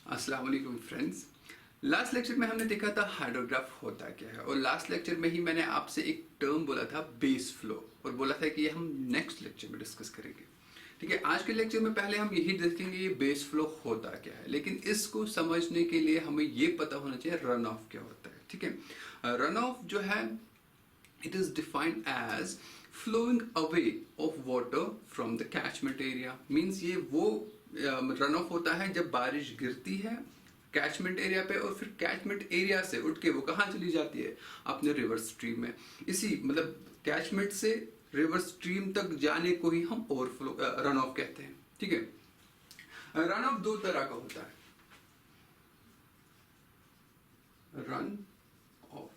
अस्सलाम वालेकुम friends. Last lecture में हमने देखा था हाइड्रोग्राफ होता क्या है, और लास्ट लेक्चर में ही मैंने आपसे एक टर्म बोला था बेस फ्लो, और बोला था कि ये हम नेक्स्ट लेक्चर में डिस्कस करेंगे। ठीक है, आज के लेक्चर में पहले हम यही देखेंगे ये बेस फ्लो होता क्या है, लेकिन इसको समझने के लिए हमें ये पता होना चाहिए रन ऑफ क्या होता है। ठीक है, रन ऑफ जो है it is defined as flowing away of water from the catchment area। Means ये वो रन ऑफ होता है जब बारिश गिरती है कैचमेंट एरिया पे, और फिर कैचमेंट एरिया से उठ के वो कहाँ चली जाती है, अपने रिवर स्ट्रीम में। इसी मतलब कैचमेंट से रिवर स्ट्रीम तक जाने को ही हम ओवरफ्लो रन ऑफ कहते हैं। ठीक है, रन ऑफ दो तरह का होता है। रन ऑफ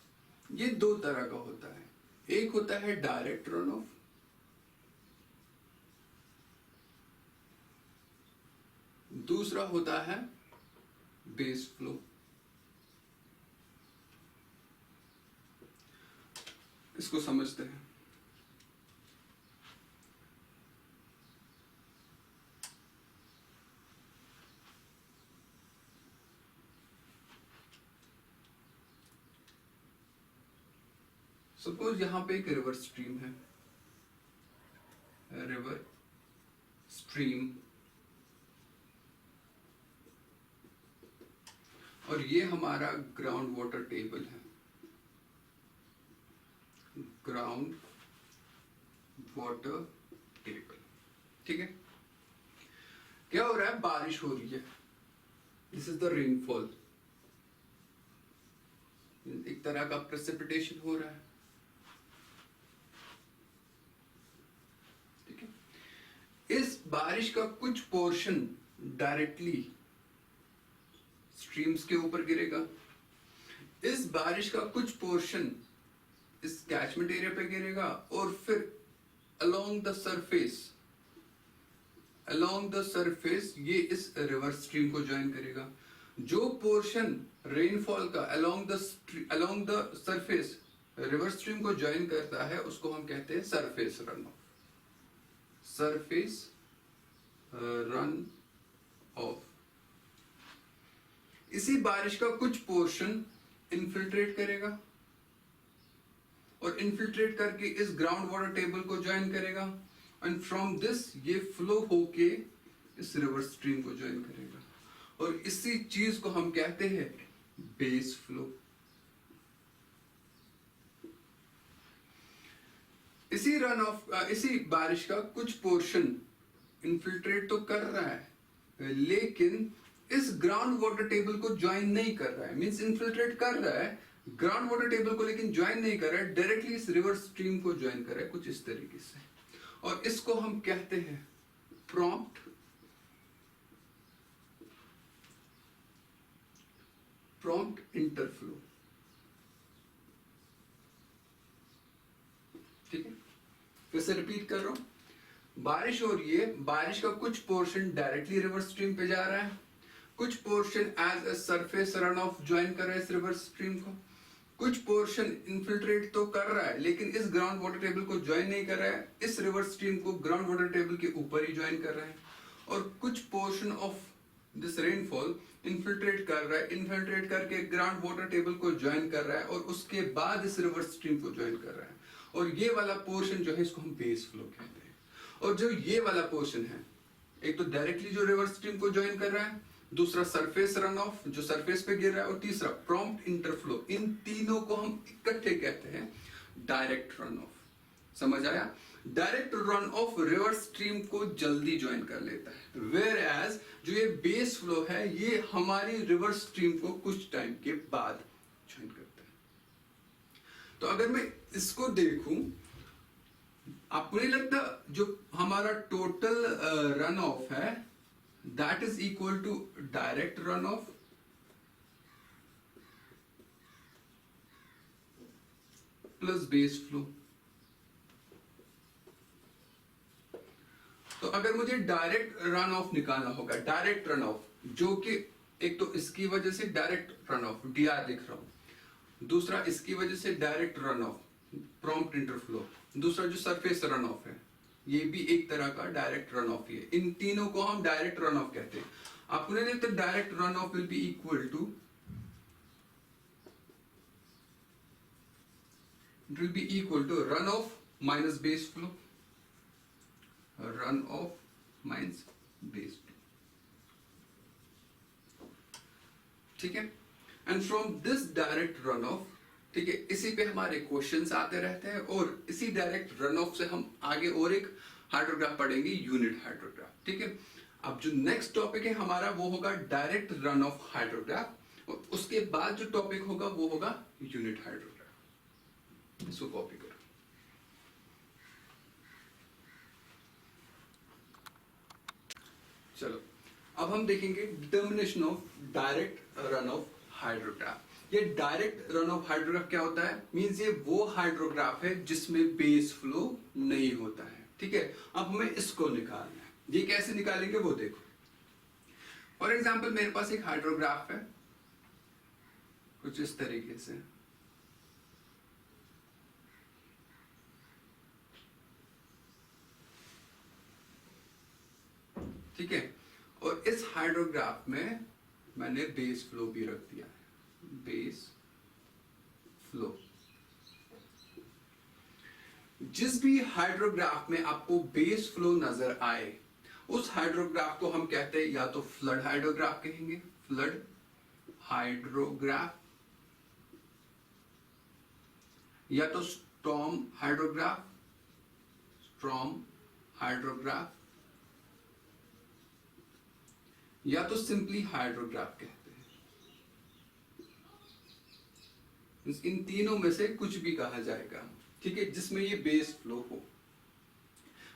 ये दो तरह का होता है। एक होता है डायरेक्ट रन ऑफ, दूसरा होता है बेस फ्लो। इसको समझते हैं। सपोज यहां पे एक रिवर स्ट्रीम है, रिवर स्ट्रीम, और ये हमारा ग्राउंड वाटर टेबल है। ग्राउंड वाटर टेबल, ठीक है। क्या हो रहा है, बारिश हो रही है। दिस इज द रेनफॉल, एक तरह का प्रेसिपिटेशन हो रहा है। ठीक है, इस बारिश का कुछ पोर्शन डायरेक्टली स्ट्रीम्स के ऊपर गिरेगा। इस बारिश का कुछ पोर्शन इस कैचमेंट एरिया पे गिरेगा, और फिर अलोंग द सरफेस ये इस रिवर स्ट्रीम को ज्वाइन करेगा। जो पोर्शन रेनफॉल का along the surface river stream को ज्वाइन करता है उसको हम कहते हैं surface run of. Surface run of. इसी बारिश का कुछ पोर्शन इन्फिल्ट्रेट करेगा, और इन्फिल्ट्रेट करके इस ग्राउंड वाटर टेबल को ज्वाइन करेगा, एंड फ्रॉम दिस ये फ्लो होके इस रिवर स्ट्रीम को ज्वाइन करेगा, और इसी चीज को हम कहते हैं बेस फ्लो। इसी बारिश का कुछ पोर्शन इन्फिल्ट्रेट तो कर रहा है, लेकिन इस ग्राउंड वाटर टेबल को ज्वाइन नहीं कर रहा है। मींस इन्फिल्ट्रेट कर रहा है ग्राउंड वाटर टेबल को, लेकिन ज्वाइन नहीं कर रहा है, डायरेक्टली इस रिवर स्ट्रीम को ज्वाइन कर रहा है, कुछ इस तरीके से। और इसको हम कहते हैं प्रॉम्प्ट इंटरफ्लो। ठीक है, फिर से रिपीट कर रहा हूं। बारिश हो रही है, बारिश का कुछ पोर्शन डायरेक्टली रिवर स्ट्रीम पे जा रहा है, कुछ portion as a surface run off join कर रहा है इस रिवर स्ट्रीम को, कुछ पोर्शन इन्फिल्ट्रेट तो कर रहा है लेकिन इस ग्राउंड वाटर टेबल को ज्वाइन नहीं कर रहा है, इस रिवर स्ट्रीम को ग्राउंड वाटर टेबल के ऊपर ही ज्वाइन कर रहा है, और कुछ portion of this rainfall infiltrate कर रहा है, इन्फिल्ट्रेट करके ग्राउंड वाटर टेबल को ज्वाइन कर रहा है, और उसके बाद इस रिवर स्ट्रीम को ज्वाइन कर रहा है। और ये वाला पोर्शन जो है इसको हम बेस फ्लो कहते हैं। और जो ये वाला पोर्शन है, एक तो डायरेक्टली जो रिवर स्ट्रीम को ज्वाइन कर रहा है, दूसरा सरफेस रन ऑफ जो सरफेस पे गिर रहा है, और तीसरा प्रॉम्प्ट इंटरफ्लो। इन तीनों को हम इकट्ठे कहते हैं डायरेक्ट रन ऑफ। समझ आया? Direct run of river stream को जल्दी ज्वाइन कर लेता है, वेयर एज जो ये बेस फ्लो है ये हमारी रिवर स्ट्रीम को कुछ टाइम के बाद ज्वाइन करता है। तो अगर मैं इसको देखूं, आपको नहीं लगता जो हमारा टोटल रन ऑफ है that is equal to direct runoff plus base flow। तो अगर मुझे डायरेक्ट रन ऑफ निकालना होगा, डायरेक्ट रन ऑफ जो कि एक तो इसकी वजह से डायरेक्ट रन ऑफ dr लिख रहा हूं, दूसरा इसकी वजह से डायरेक्ट रन ऑफ प्रॉम्प्ट इंटरफ्लो, दूसरा जो सरफेस रन ऑफ है ये भी एक तरह का डायरेक्ट रन ऑफ ही है। इन तीनों को हम डायरेक्ट रन ऑफ कहते हैं। आपको नहीं लगता direct run off will be equal to, it will be equal to runoff minus base flow, runoff minus base flow, ठीक है। And from this direct run of, ठीक है, इसी पे हमारे क्वेश्चंस आते रहते हैं और इसी डायरेक्ट रन ऑफ से हम आगे और एक हाइड्रोग्राफ पढ़ेंगे, यूनिट हाइड्रोग्राफ, ठीक है। अब जो नेक्स्ट टॉपिक है हमारा वो होगा डायरेक्ट रन ऑफ हाइड्रोग्राफ और उसके बाद जो टॉपिक होगा वो होगा यूनिट हाइड्रोग्राफ। इसको कॉपी करो। चलो अब हम देखेंगे determination of direct run of hydrograph. ये डायरेक्ट रन ऑफ हाइड्रोग्राफ क्या होता है, मींस ये वो हाइड्रोग्राफ है जिसमें बेस फ्लो नहीं होता है, ठीक है। अब हमें इसको निकालना है, ये कैसे निकालेंगे वो देखो। फॉर एग्जाम्पल मेरे पास एक हाइड्रोग्राफ है कुछ इस तरीके से, ठीक है, और इस हाइड्रोग्राफ में मैंने बेस फ्लो भी रख दिया है, बेस फ्लो। जिस भी हाइड्रोग्राफ में आपको बेस फ्लो नजर आए उस हाइड्रोग्राफ को हम कहते हैं या तो फ्लड हाइड्रोग्राफ कहेंगे, फ्लड हाइड्रोग्राफ, या तो स्टॉर्म हाइड्रोग्राफ, स्टॉर्म हाइड्रोग्राफ, या तो सिंपली हाइड्रोग्राफ कहते हैं। इन तीनों में से कुछ भी कहा जाएगा, ठीक है, जिसमें ये बेस फ्लो हो।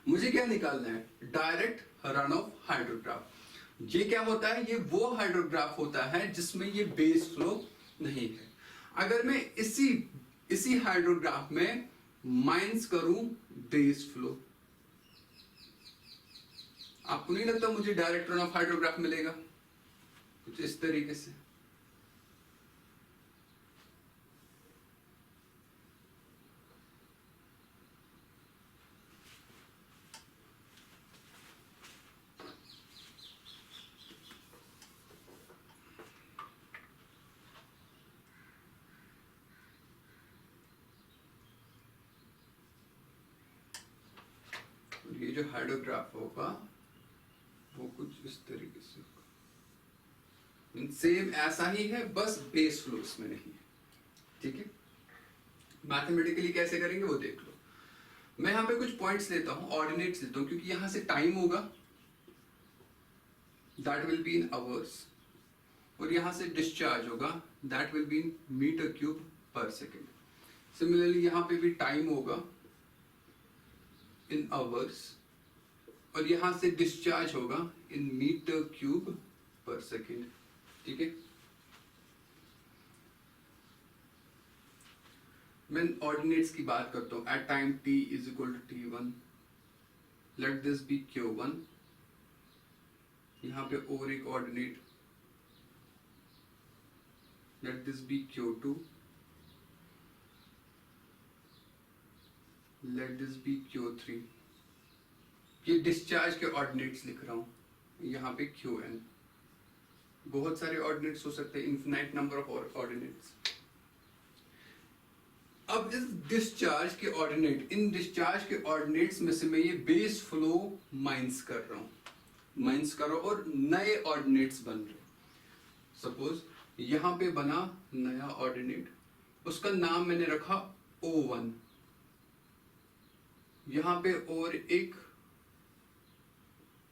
मुझे क्या निकालना है, डायरेक्ट रन ऑफ हाइड्रोग्राफ। ये क्या होता है, ये वो हाइड्रोग्राफ होता है जिसमें ये बेस फ्लो नहीं है। अगर मैं इसी हाइड्रोग्राफ में माइनस करूं बेस फ्लो, आपको नहीं लगता मुझे डायरेक्ट रन ऑफ हाइड्रोग्राफ मिलेगा कुछ इस तरीके से। ये जो हाइड्रोग्राफ होगा वो कुछ इस तरीके से होगा, सेम ऐसा ही है, बस बेस फ्लो इसमें नहीं है, ठीक है। मैथमेटिकली कैसे करेंगे वो देख लो। मैं यहां पे कुछ पॉइंट्स लेता हूं, ऑर्डिनेट्स लेता हूं, क्योंकि यहां से टाइम होगा that will be in hours, और यहां से डिस्चार्ज होगा that will be in meter cube per second. Similarly यहां पे भी टाइम होगा इन आवर्स, और यहां से डिस्चार्ज होगा in meter cube per second, ठीक है। मैं ऑर्डिनेट्स की बात करता हूं, at time t is equal to t1, let this be q1, यहां पे और एक ordinate, let this be q2, let this be q3। ये डिस्चार्ज के ऑर्डिनेट्स लिख रहा हूं, यहाँ पे qn। बहुत सारे ऑर्डिनेट्स हो सकते हैं, इन्फिनाइट नंबर ऑफ ऑर्डिनेट्स। अब इस डिस्चार्ज के ऑर्डिनेट, इन डिस्चार्ज के ऑर्डिनेट्स में से मैं ये बेस फ्लो माइनस कर रहा हूं, माइनस करो, और नए ऑर्डिनेट्स बन रहे। सपोज यहां पे बना नया ऑर्डिनेट, उसका नाम मैंने रखा O1, यहां पे और एक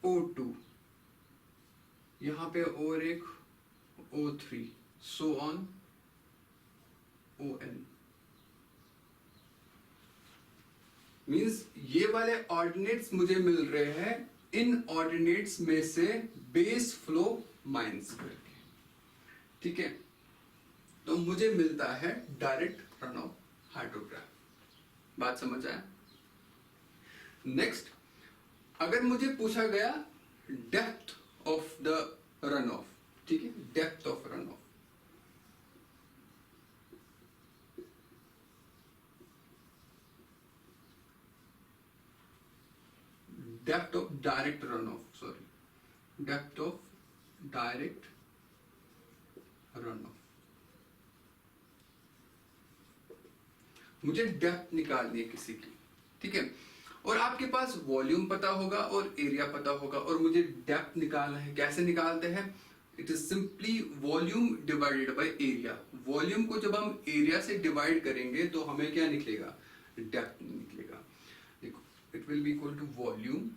O2, यहां पे और एक O3, so on ON। Means ये वाले ऑर्डिनेट्स मुझे मिल रहे हैं इन ऑर्डिनेट्स में से बेस फ्लो माइनस करके, ठीक है। तो मुझे मिलता है डायरेक्ट रन ऑफ हाइड्रोग्राफ। बात समझ आया। नेक्स्ट, अगर मुझे पूछा गया depth of the run of, ठीक है, depth of run of, depth of direct run of, sorry, depth of direct run of. मुझे डेप्थ निकालनी है किसी की, ठीक है। और आपके पास वॉल्यूम पता होगा और एरिया पता होगा, और मुझे डेप्थ निकालना है। कैसे निकालते हैं? It is simply volume divided by area. Volume को जब हम एरिया से डिवाइड करेंगे तो हमें क्या निकलेगा? डेप्थ निकलेगा। देखो, it will be equal to volume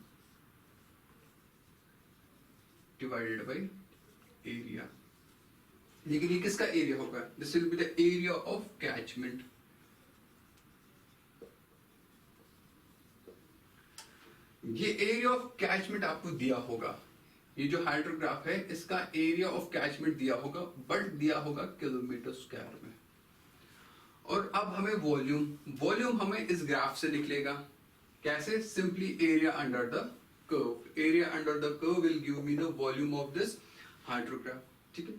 divided by area. लेकिन ये किसका एरिया होगा? This will be the area of catchment. ये एरिया ऑफ कैचमेंट आपको दिया होगा। ये जो हाइड्रोग्राफ है इसका एरिया ऑफ कैचमेंट दिया होगा, बट दिया होगा किलोमीटर स्क्वायर में। और अब हमें वॉल्यूम हमें इस ग्राफ से निकलेगा। कैसे? Simply area under the curve. Area under the curve will give me the volume of this hydrograph, ठीक है।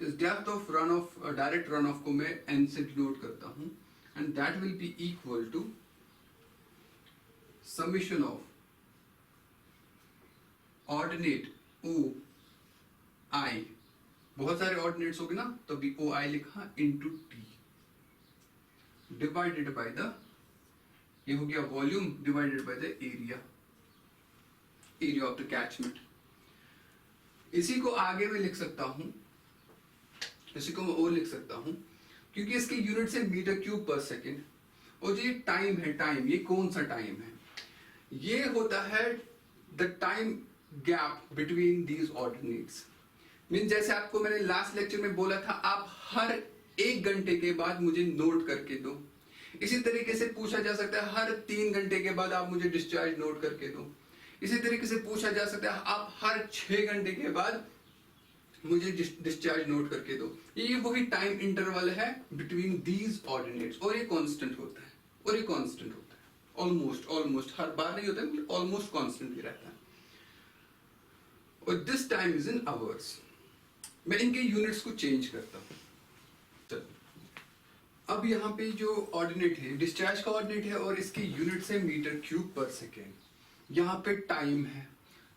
इस depth of run off, direct run off को मैं n से डिनोट करता हूं, and that will be equal to summation of ordinate O I, बहुत सारे ऑर्डिनेट्स हो गए ना, तो भी ओ आई लिखा, into T divided by the, ये हो गया volume divided by the area, area of the catchment. इसी को आगे मैं लिख सकता हूं, इसी को मैं और लिख सकता हूं, क्योंकि इसके यूनिट से मीटर क्यूब पर सेकेंड। और ये टाइम है, टाइम, ये कौन सा टाइम है? ये होता है the time gap between these ordinates. Mean जैसे आपको मैंने लास्ट लेक्चर में बोला था, आप हर 1 घंटे के बाद मुझे नोट करके दो। इसी तरीके से पूछा जा सकता है हर 3 घंटे के बाद आप मुझे डिस्चार्ज नोट करके दो। इसी तरीके से पूछा जा सकता है आप हर 6 घंटे के बाद मुझे डिस्चार्ज नोट करके दो। ये वही टाइम इंटरवल है बिटवीन दीज ऑर्डिनेट्स, और ये कांस्टेंट होता है, और ये कांस्टेंट होता है। ऑलमोस्ट हर बार नहीं होता है, ऑलमोस्ट कांस्टेंट ही रहता है। और this time is in hours. मैं इनके यूनिट्स को चेंज करता हूं। अब यहाँ पे जो ऑर्डिनेट है, डिस्चार्ज का ऑर्डिनेट है, और इसके यूनिट्स है मीटर क्यूब पर सेकेंड। यहाँ पे टाइम है,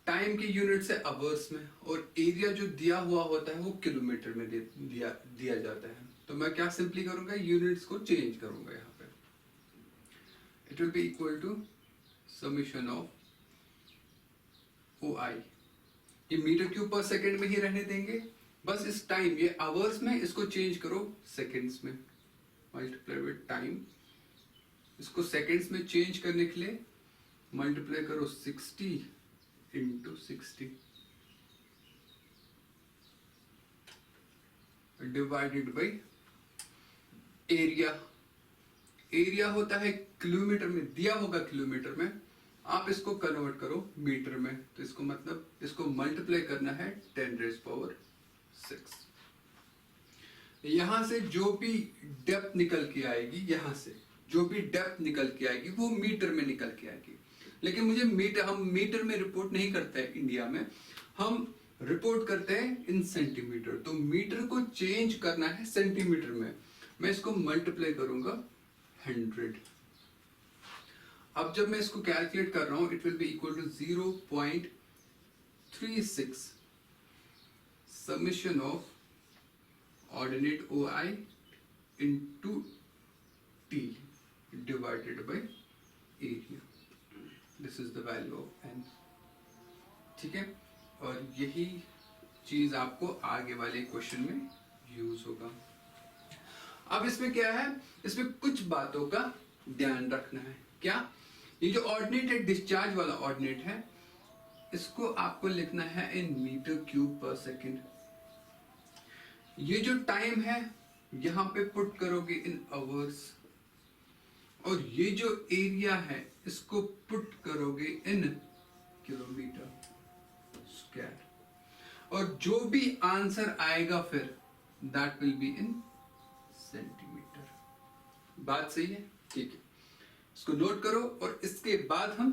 टाइम के यूनिट से आवर्स में, और एरिया जो दिया हुआ होता है वो किलोमीटर में दिया जाता है। तो मैं क्या सिंपली करूंगा? यूनिट्स को चेंज करूंगा। यहाँ पे it will be equal to summation of O I. ये मीटर क्यूब पर सेकेंड में ही रहने देंगे, बस इस टाइम, ये आवर्स में, इसको चेंज करो सेकेंड्स में, मल्टीप्लाई विद टाइम। इसको सेकेंड्स में चेंज करने के लिए मल्टीप्लाई करो 60 into 60 divided by area. Area होता है किलोमीटर में, दिया होगा किलोमीटर में, आप इसको कन्वर्ट करो मीटर में, तो इसको मतलब इसको मल्टीप्लाई करना है 10⁻⁶। यहां से जो भी डेप्थ निकल के आएगी, यहां से जो भी डेप्थ निकल के आएगी वो मीटर में निकल के आएगी। लेकिन हम मीटर में रिपोर्ट नहीं करते हैं इंडिया में, हम रिपोर्ट करते हैं इन सेंटीमीटर। तो मीटर को चेंज करना है सेंटीमीटर में, मैं इसको मल्टीप्लाई करूंगा 100। अब जब मैं इसको कैलकुलेट कर रहा हूं, it will be equal to 0.36 summation of ordinate O I into T divided by area. This is the value of N, ठीक है। और यही चीज आपको आगे वाले क्वेश्चन में यूज होगा। अब इसमें क्या है? इसमें कुछ बातों का ध्यान रखना है। क्या? ये जो ऑर्डिनेट है, डिस्चार्ज वाला ऑर्डिनेट है, इसको आपको लिखना है इन मीटर क्यूब पर सेकेंड। ये जो टाइम है यहां पे पुट करोगे इन आवर्स, और ये जो एरिया है इसको पुट करोगे इन किलोमीटर स्क्वायर, और जो भी आंसर आएगा फिर that will be in centimetre. बात सही है? ठीक है, इसको नोट करो और इसके बाद हम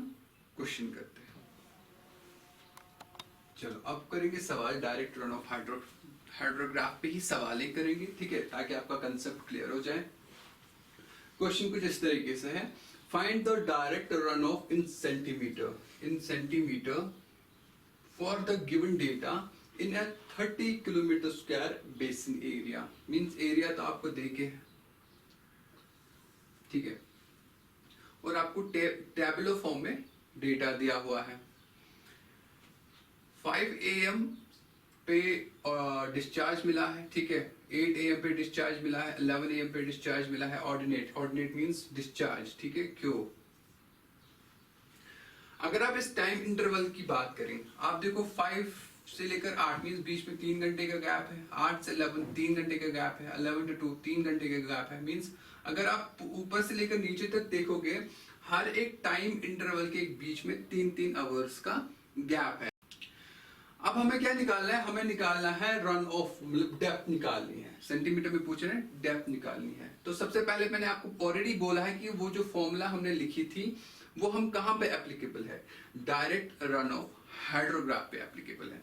क्वेश्चन करते हैं। चलो अब करेंगे सवाल। डायरेक्ट रन ऑफ हाइड्रोग्राफ पे ही सवाल ही करेंगे, ठीक है, ताकि आपका कंसेप्ट क्लियर हो जाए। क्वेश्चन कुछ इस तरीके से है, find the direct run of in centimetre for the given data in a 30 kilometre square basin area, means area तो आपको देके है, ठीक है, और आपको टेबुलर फॉर्म में डेटा दिया हुआ है। 5 AM पे डिस्चार्ज मिला है, ठीक है, 8 AM पे डिस्चार्ज मिला है, 11 AM पे डिस्चार्ज मिला है, ऑर्डिनेट मींस डिस्चार्ज, ठीक है, क्यों। अगर आप इस टाइम इंटरवल की बात करें, आप देखो 5 से लेकर 8 मींस बीच में 3 घंटे का गैप है, 8 से 11 3 घंटे का गैप है, 11 to 2 3 घंटे का गैप है, मींस अगर आप ऊपर से लेकर नीचे तक देखोगे हर एक टाइम इंटरवल के बीच में 3-3 आवर्स का गैप है। अब हमें क्या निकालना है, हमें निकालना है रन ऑफ, मतलब डेप्थ निकालनी है, सेंटीमीटर में पूछ रहे हैं, डेप्थ निकालनी है। तो सबसे पहले मैंने आपको ऑलरेडी बोला है कि वो जो फॉर्मूला हमने लिखी थी वो हम कहां पे एप्लीकेबल है, डायरेक्ट रन ऑफ हाइड्रोग्राफ पे एप्लीकेबल है।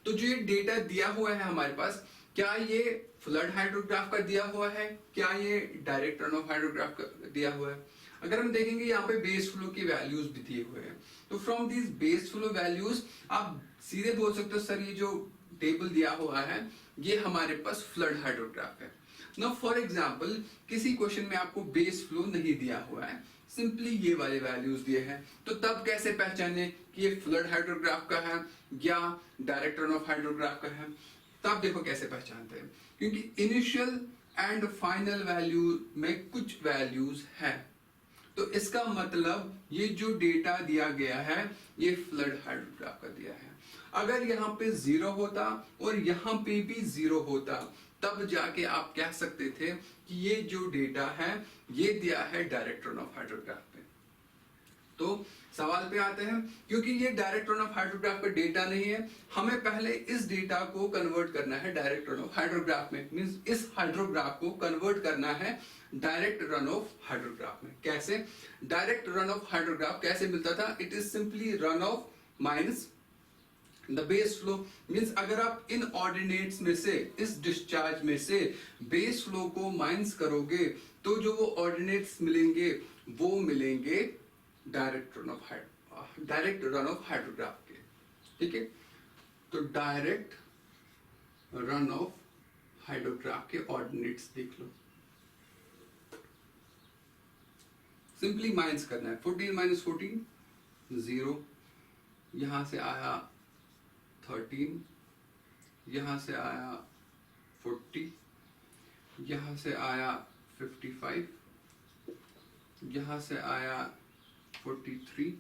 तो जो ये डेटा दिया हुआ है हमारे पास, क्या ये फ्लड हाइड्रोग्राफ का दिया हुआ है, क्या ये डायरेक्ट रन ऑफ हाइड्रोग्राफ का दिया हुआ है। अगर हम देखेंगे यहाँ पे बेस फ्लो की वैल्यूज भी दिए हुए हैं, तो from these base flow values आप सीधे बोल सकते हो सर ये जो टेबल दिया हुआ है ये हमारे पास फ्लड हाइड्रोग्राफ है। नाउ फॉर एग्जांपल किसी क्वेश्चन में आपको बेस फ्लो नहीं दिया हुआ है, सिंपली ये वाले वैल्यूज दिए हैं, तो तब कैसे पहचाने कि ये फ्लड हाइड्रोग्राफ का है या डायरेक्ट रन ऑफ हाइड्रोग्राफ का है। तब देखो कैसे पहचानते हैं, क्योंकि इनिशियल एंड फाइनल वैल्यू में कुछ वैल्यूज हैं, तो इसका मतलब ये जो डेटा दिया गया है ये फ्लड हाइड्रोग्राफ का दिया है। अगर यहाँ पे 0 होता और यहाँ पे भी 0 होता तब जाके आप कह सकते थे कि ये जो डेटा है ये दिया है डायरेक्ट रन ऑफ हाइड्रोग्राफ पे। तो सवाल पे आते हैं, क्योंकि ये डायरेक्ट रन ऑफ हाइड्रोग्राफ का डेटा नहीं है, हमें पहले इस डेटा को कन्वर्ट करना है डायरेक्ट रन ऑफ हाइड्रोग्राफ में, मींस इस हाइड्रोग्राफ को कन्वर्ट करना है डायरेक्ट रन ऑफ हाइड्रोग्राफ में। कैसे डायरेक्ट रन ऑफ हाइड्रोग्राफ कैसे मिलता था, it is simply run of minus the base flow, means अगर आप इन ऑर्डिनेट्स में से, इस डिस्चार्ज में से बेस फ्लो को माइनस करोगे तो जो वो ऑर्डिनेट्स मिलेंगे वो मिलेंगे डायरेक्ट रन ऑफ हाइड्रोग्राफ के, ठीक है। तो डायरेक्ट रन ऑफ हाइड्रोग्राफ के ऑर्डिनेट्स देख लो, सिंपली माइनस करना है, 14 माइनस 14 0, यहां से आया 13, यहां से आया 40, यहां से आया 55, यहां से आया 43,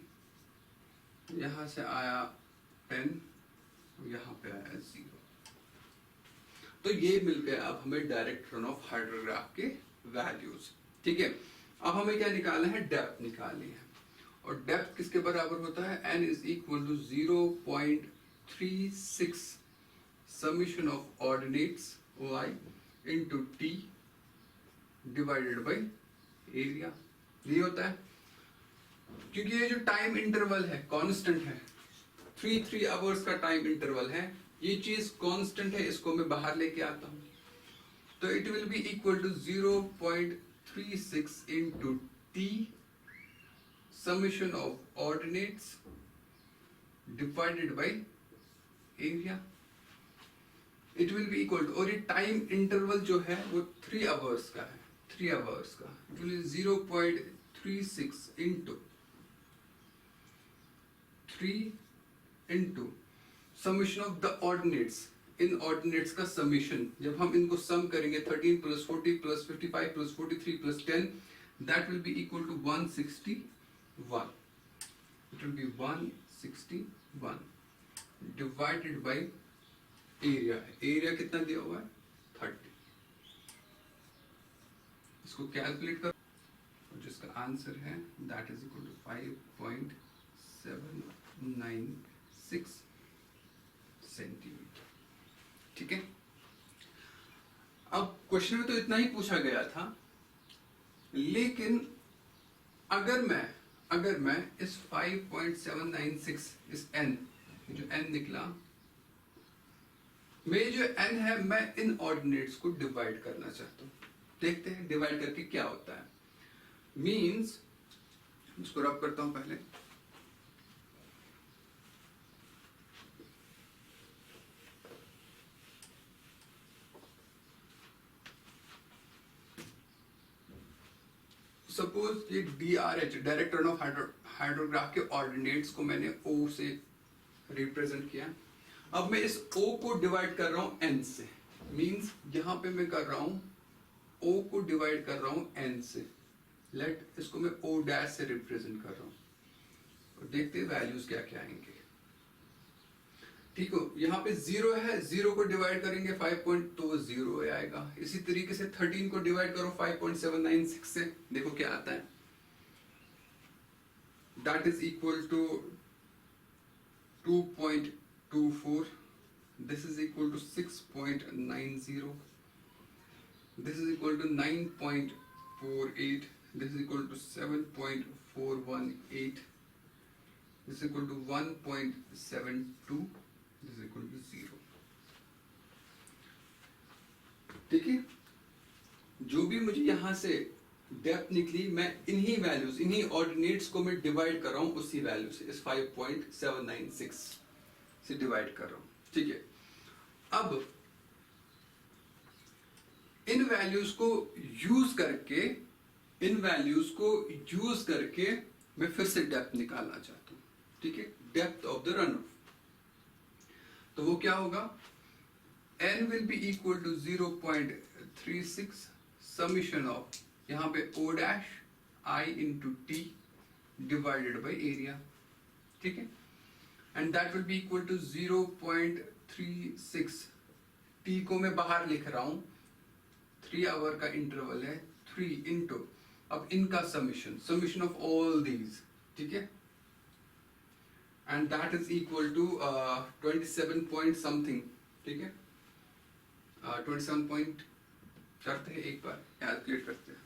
यहां से आया 10, यहां पे आया 0। तो ये मिल गया अब हमें डायरेक्ट रन ऑफ हाइड्रोग्राफ के वैल्यूज, ठीक है। अब हमें क्या निकालना है, डेप्थ निकालनी है, और डेप्थ किसके बराबर होता है, n is equal to 0.36 summation of ordinates y into t divided by area. ये होता है, क्योंकि ये जो टाइम इंटरवल है कांस्टेंट है, 3 आवर्स का टाइम इंटरवल है, ये चीज कांस्टेंट है, इसको मैं बाहर लेके आता हूं, तो it will be equal to 0.36 into t summation of ordinates divided by area, it will be equal to, और ये टाइम इंटरवल जो है वो 3 आवर्स का है, 3 आवर्स का, it will 0.36 into 3 into summation of the ordinates, इन ऑर्डिनेट्स का समेशन, जब हम इनको सम करेंगे 13 plus 40 plus 55 plus 43 plus 10, that will be equal to 161, it will be 161 divided by area. Area कितना दिया हुआ है, 30, इसको कैलकुलेट कर, जिसका आंसर है that is equal to 5.796 centimetre, ठीक है। अब क्वेश्चन में तो इतना ही पूछा गया था, लेकिन अगर मैं इस 5.796 इस n, जो n निकला, मेरे जो n है मैं इन ऑर्डिनेट्स को डिवाइड करना चाहता हूं, देखते हैं डिवाइड करके क्या होता है। मींस इसको रब करता हूं पहले, सपोज ये DRH direct run of hydrograph के ऑर्डिनेट्स को मैंने O से रिप्रेजेंट किया। अब मैं इस O को डिवाइड कर रहा हूं N से, मींस यहां पे मैं कर रहा हूं O को डिवाइड कर रहा हूं N से, लेट इसको मैं O डैश से रिप्रेजेंट कर रहा हूं और देखते हैं वैल्यूज क्या क्या आएंगे। ठीक हो, यहाँ पे 0 है, 0 को डिवाइड करेंगे 5 पॉइंट तो 0 आएगा। इसी तरीके से 13 को डिवाइड करो 5.796 से, देखो क्या आता है, that is equal to 2.24, this is equal to 6.90, this is equal to 9.48, this is equal to 7.418, this is equal to 1.72, this is equal to 0। ठीक है, जो भी मुझे यहां से डेप्थ निकली, मैं इन्हीं वैल्यूज, इन्हीं ऑर्डिनेट्स को मैं डिवाइड कर रहा हूं उसी वैल्यू से, इस 5.796 से डिवाइड कर रहा हूं। ठीक है, अब इन वैल्यूज को यूज करके मैं फिर से डेप्थ निकालना चाहता हूं। ठीक है, depth of the run off, तो वो क्या होगा, n will be equal to 0.36 summation of, यहां पे O dash I into T divided by area. ठीक है, and that will be equal to 0.36, T को मैं बाहर लिख रहा हूं, 3 आवर का इंटरवल है, 3 इंटू, अब इनका समीशन ऑफ ऑल दीज। ठीक है, and that is equal to 27 point something। ठीक है, 27 point करते हैं, एक बार कैलकुलेट करते हैं,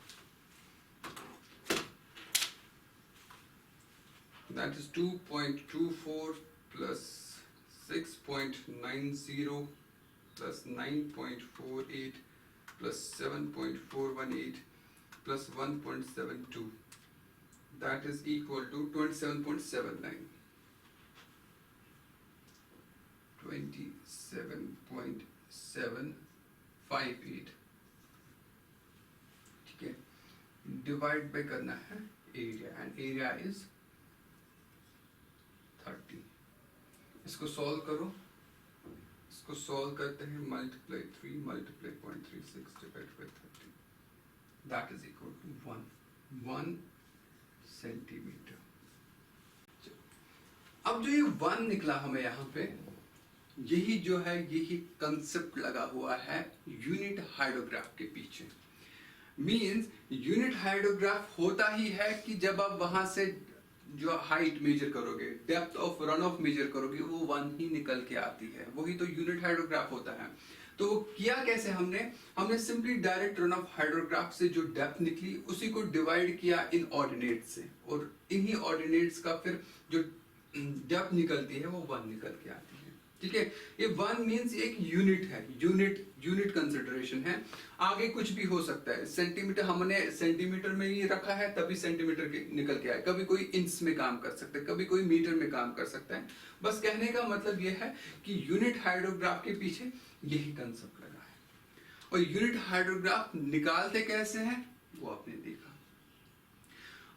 that is 2.24 plus 6.90 plus 9.48 plus 7.418 plus 1.72, that is equal to 27.79, 27.758। ठीक है, डिवाइड बाय करना है एरिया, एंड एरिया इज 30। इसको सॉल्व करो, इसको सॉल्व करते हैं, multiply 3 multiply 0.36 divide by 30, that is equal to 1 centimetre. अब जो ये 1 निकला हमें यहाँ पे, यही जो है, यही कंसेप्ट लगा हुआ है यूनिट हाइड्रोग्राफ के पीछे। मींस यूनिट हाइड्रोग्राफ होता ही है कि जब आप वहां से जो हाइट मेजर करोगे, depth of run off measure करोगे, वो 1 ही निकल के आती है, वही तो यूनिट हाइड्रोग्राफ होता है। तो वो किया कैसे हमने simply direct run of hydrograph से जो डेप्थ निकली उसी को डिवाइड किया इन ऑर्डिनेट्स से, और इन्हीं ऑर्डिनेट्स का फिर जो डेप्थ निकलती है वो 1 निकल के आती है। ठीक है, ये 1 मींस एक यूनिट है, यूनिट कंसिडरेशन है। आगे कुछ भी हो सकता है, सेंटीमीटर हमने सेंटीमीटर में ही रखा है तभी सेंटीमीटर निकल के आए, कभी कोई इंच में काम कर सकता है, कभी कोई मीटर में काम कर सकता है। बस कहने का मतलब ये है कि यूनिट हाइड्रोग्राफ के पीछे यही कंसेप्ट लगा है। और यूनिट हाइड्रोग्राफ निकालते कैसे हैं वो आपने देखा।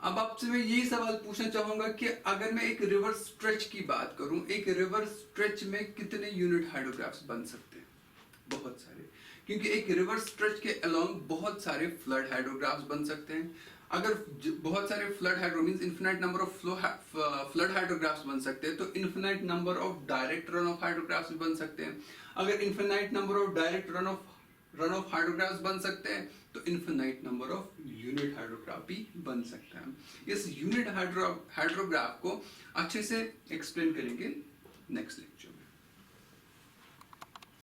अब आपसे मैं यही सवाल पूछना चाहूंगा कि अगर मैं एक रिवर स्ट्रेच की बात करूं, एक रिवर स्ट्रेच में कितने यूनिट हाइड्रोग्राफ्स बन सकते हैं? बहुत सारे, क्योंकि एक रिवर स्ट्रेच के अलोंग बहुत सारे फ्लड हाइड्रोग्राफ्स बन सकते हैं। अगर बहुत सारे flood hydro means infinite number of flood hydrographs बन सकते हैं, तो infinite number of direct run off hydrographs बन सकते हैं। अगर infinite number of direct run off hydrographs बन सकते हैं, तो infinite number of unit hydrograph भी बन सकता है। इस यूनिट हाइड्रोग्राफ को अच्छे से एक्सप्लेन करेंगे नेक्स्ट लेक्चर में।